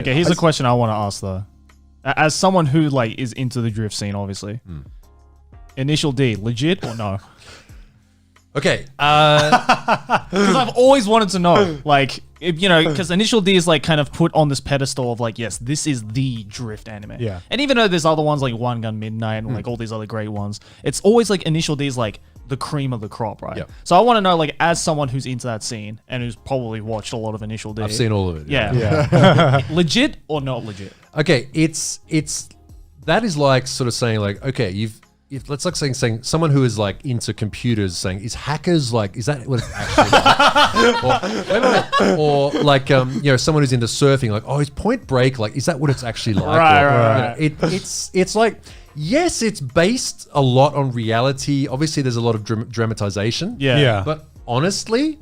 Okay, here's a question I want to ask though. As someone who like is into the drift scene, obviously, Initial D, legit or no? Okay. Because I've always wanted to know, like, because Initial D is like kind of put on this pedestal of like, yes, this is the drift anime. Yeah. And even though there's other ones like One Gun Midnight and like all these other great ones, it's always like Initial D is like the cream of the crop, right? Yep. So I want to know, like, as someone who's into that scene and who's probably watched a lot of Initial D. I've seen all of it. Yeah. Legit or not legit? Okay, that is like sort of saying like, okay, let's like saying someone who is like into computers saying, is hackers like, is that what it's actually like? or like someone who's into surfing like, oh, is Point Break like, is that what it's actually like? Right. It's like, yes, it's based a lot on reality. Obviously, there's a lot of dramatization. Yeah. But honestly,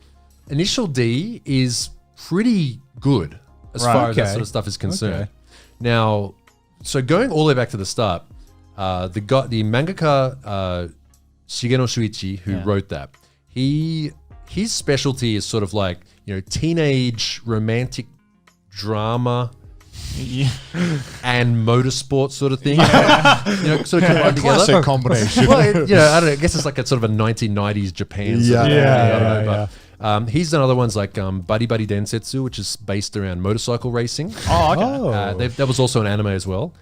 Initial D is pretty good as far as that sort of stuff is concerned. Okay. Now, so going all the way back to the start, the mangaka Shigeno Shuichi, who wrote that, his specialty is sort of like teenage romantic drama and motorsport sort of thing. Sort of combined together. Classic combination. Well, I don't know. I guess it's like a sort of a 1990s Japan. Sort of thing. I don't know, but he's done other ones like Buddy Buddy Densetsu, which is based around motorcycle racing. Oh, okay. That was also an anime as well.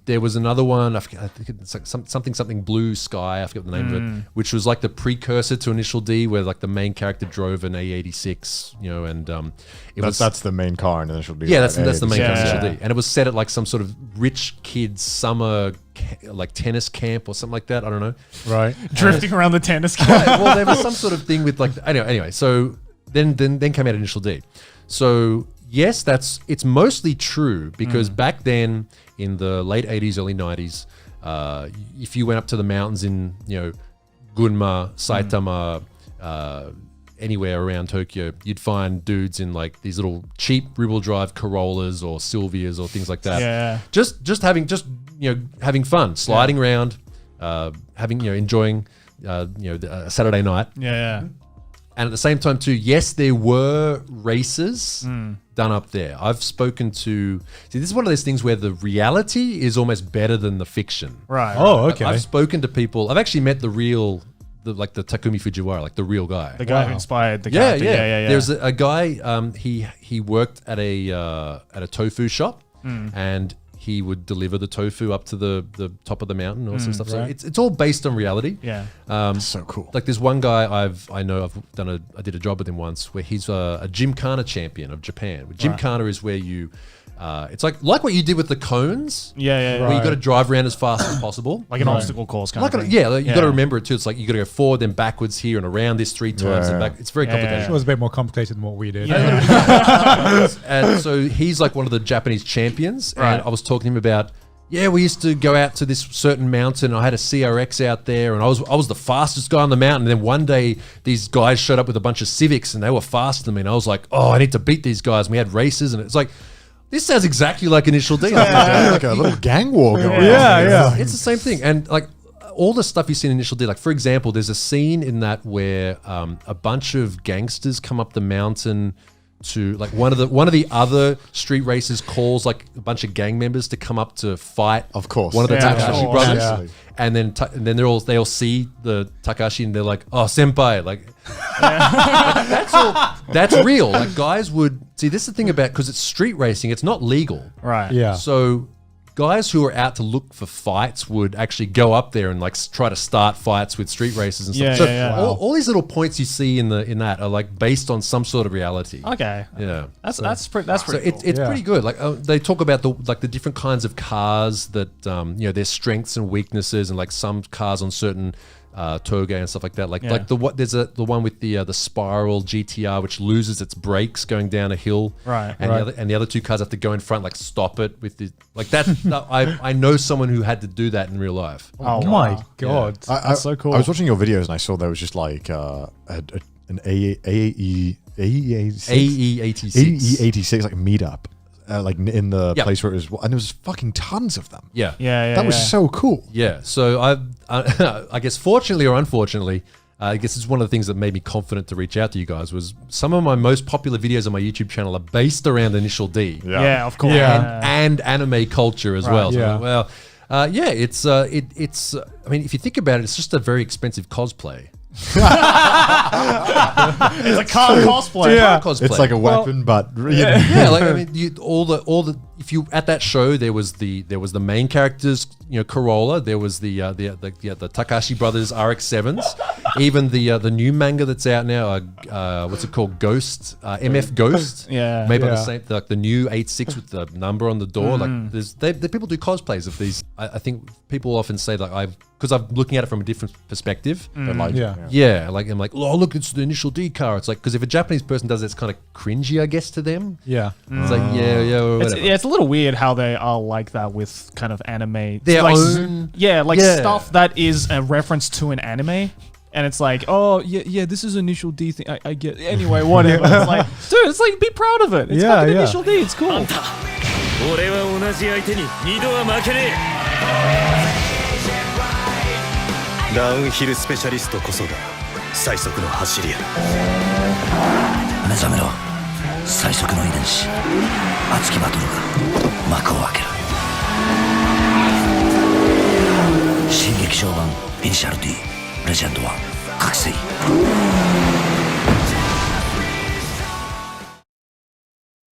There was another one, I think it's like something Blue Sky, I forget the name of it, which was like the precursor to Initial D, where like the main character drove an A86, and that's the main car in Initial D. Yeah, that's the main car in Initial Yeah. D. And it was set at like some sort of rich kid's summer like tennis camp or something like that. I don't know. Right. Drifting around the tennis court. Right, well, there was some sort of thing with like anyway. So then came out Initial D. So yes, it's mostly true because back then in the late 80s, early 90s, if you went up to the mountains in Gunma, Saitama, anywhere around Tokyo, you'd find dudes in like these little cheap rear-wheel drive Corollas or Silvias or things like that. Yeah. Just having fun, sliding around, enjoying a Saturday night. Yeah. And at the same time too, yes, there were races done up there. I've spoken to, this is one of those things where the reality is almost better than the fiction. Right. Oh, okay. I've spoken to people, I've actually met the Takumi Fujiwara, like the real guy. The guy who inspired the character. Yeah. There's a guy, he worked at a tofu shop and he would deliver the tofu up to the top of the mountain or some stuff. So it's all based on reality. Yeah. So cool. Like there's one guy I did a job with him once where he's a Gymkhana champion of Japan. Gymkhana is where you, it's like what you did with the cones. Yeah. Where you got to drive around as fast as possible. Like an obstacle course kind of thing. You got to remember it too. It's like you got to go forward, then backwards here, and around this 3 times, and back. It's very complicated. It was a bit more complicated than what we did. And so he's like one of the Japanese champions. And I was talking to him about, we used to go out to this certain mountain. I had a CRX out there, and I was the fastest guy on the mountain. And then one day, these guys showed up with a bunch of Civics, and they were faster than me. And I was like, oh, I need to beat these guys. And we had races, and it's like, this sounds exactly like Initial D. Like a little gang war going on. Yeah. It's the same thing. And like all the stuff you see in Initial D, like for example, there's a scene in that where a bunch of gangsters come up the mountain to like one of the other street racers calls like a bunch of gang members to come up to fight. Of course. One of the Takashi brothers. Yeah. And then they all see the Takashi and they're like, oh, senpai, like that's real. Like guys would see, this is the thing about, because it's street racing, it's not legal. Right. Yeah. So guys who are out to look for fights would actually go up there and like try to start fights with street racers and stuff. All these little points you see in that are like based on some sort of reality. Okay. Yeah. That's pretty cool. It's pretty good. Like they talk about the different kinds of cars that their strengths and weaknesses, and like some cars on certain Toga and stuff like that. There's the one with the Spiral GTR, which loses its brakes going down a hill. Right. And the other 2 cars have to go in front, like stop it with the like that. I know someone who had to do that in real life. Oh my God. That's so cool. I was watching your videos and I saw there was just like an AE86 like meetup. Like in the place where it was, and there was fucking tons of them. Yeah. That was so cool. Yeah. So I guess fortunately or unfortunately, I guess it's one of the things that made me confident to reach out to you guys was some of my most popular videos on my YouTube channel are based around Initial D. Yeah, of course. And anime culture as well. So, yeah. well, it's I mean, if you think about it, it's just a very expensive cosplay. It's a car cosplay. Yeah, cosplay. it's like a weapon, but Yeah, like I mean, all the if you at that show there was the main characters, Corolla. There was the Takashi brothers RX-7s. Even the new manga that's out now, what's it called? Ghost, MF Ghost. Yeah. Made by the same, like the new 86 with the number on the door. Like the people do cosplays of these. I think people often say that because I'm looking at it from a different perspective. Yeah, like I'm like, oh look, it's the Initial D car. It's like because if a Japanese person does it, it's kind of cringy, I guess, to them. Yeah. It's like whatever. It's a little weird how they are like that with kind of anime. Their like, own- stuff that is a reference to an anime. And it's like, oh, yeah, this is Initial D thing. I get anyway, whatever. It's like, dude, it's like, be proud of it. It's fucking Initial D. It's cool. 俺は同じ相手に二度は負けねえダウンヒルスペシャリストこそが最速の走り屋目覚めろ最速の遺伝子熱きバトルが幕を開ける新劇場版イニシャル D レジェンド1覚醒